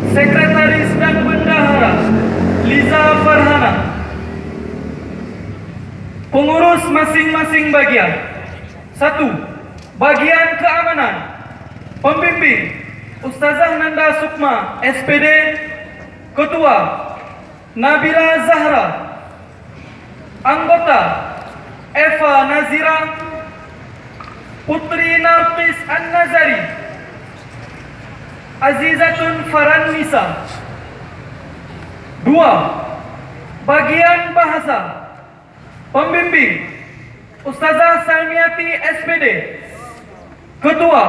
Sekretaris dan Bendahara Liza Farhana. Pengurus masing-masing bagian. 1. Bagian Keamanan. Pembimbing Ustazah Nanda Sukma, SPD. Ketua Nabila Zahra. Anggota Eva Nazira, Putri Nartis An-Nazari, Azizatun Farannisa. 2. Bagian Bahasa. Pembimbing Ustazah Salmiati, SPD. Ketua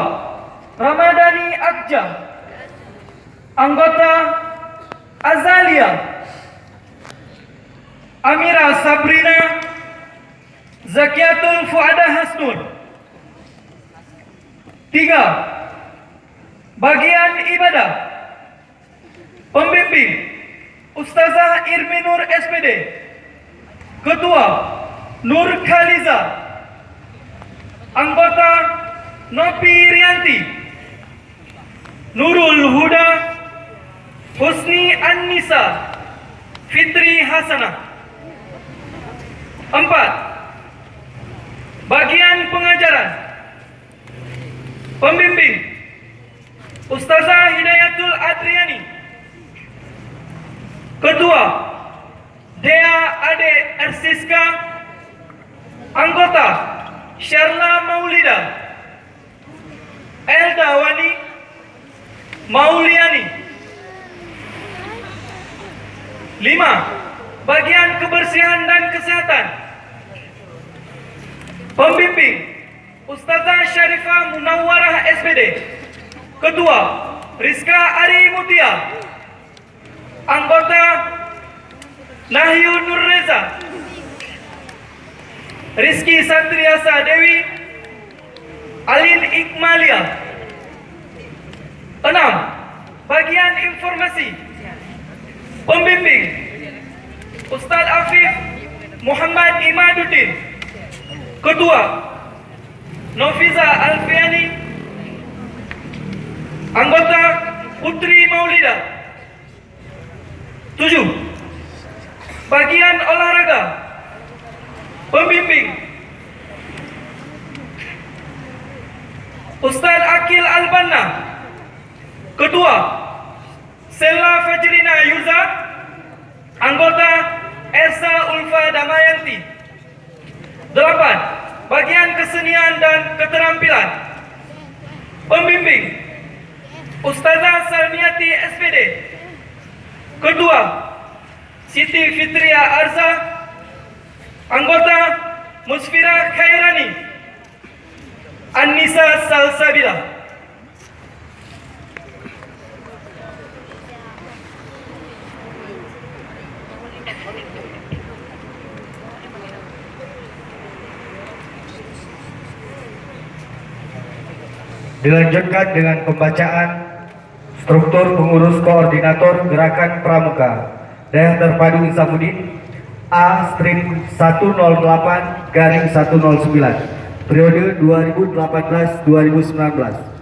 Ramadhani Akja. Anggota Azalia, Amira Sabrina, Zakiatul Fuada Hasnun. 3. Bagian Ibadah. Pembimbing Ustazah Irminur, SPD. Ketua Nur Khaliza. Anggota Nopi Rianti, Nurul Huda, Husni An-Nisa, Fitri Hasanah. 4. Bagian Pengajaran. Pembimbing Ustazah Hidayatul Adriani. Ketua Dea Ade Ersiska. Anggota Syarla Maulida, Elda Wani Mauliani. 5. Bagian Kebersihan dan Kesehatan. Pembimbing Ustazah Syarifah Munawwarah, SPD. Ketua Rizka Ari Mutia. Anggota Nahyu Nur Reza, Rizky Satriasa Dewi, Alin Ikmalia. 6. Bagian Informasi. Pembimbing Ustaz Afif Muhammad Imaduddin. Ketua Nofiza Alfiani. Anggota Putri Maulida. 7. Bagian Olahraga. Pembimbing Ustaz Akil Albanna. Ketua Sella Fajrina Yuza. Anggota Ersa Ulfa Damayanti. 8. Bagian Kesenian dan Keterampilan. Pembimbing Ustazah Salmiati, SPD. Ketua Siti Fitria Arza. Anggota Musfira Khairani, An-Nisa Salsabila. Dilanjutkan dengan pembacaan struktur pengurus koordinator Gerakan Pramuka Daerah Terpadu Isamuddin A-108-109 periode 2018-2019.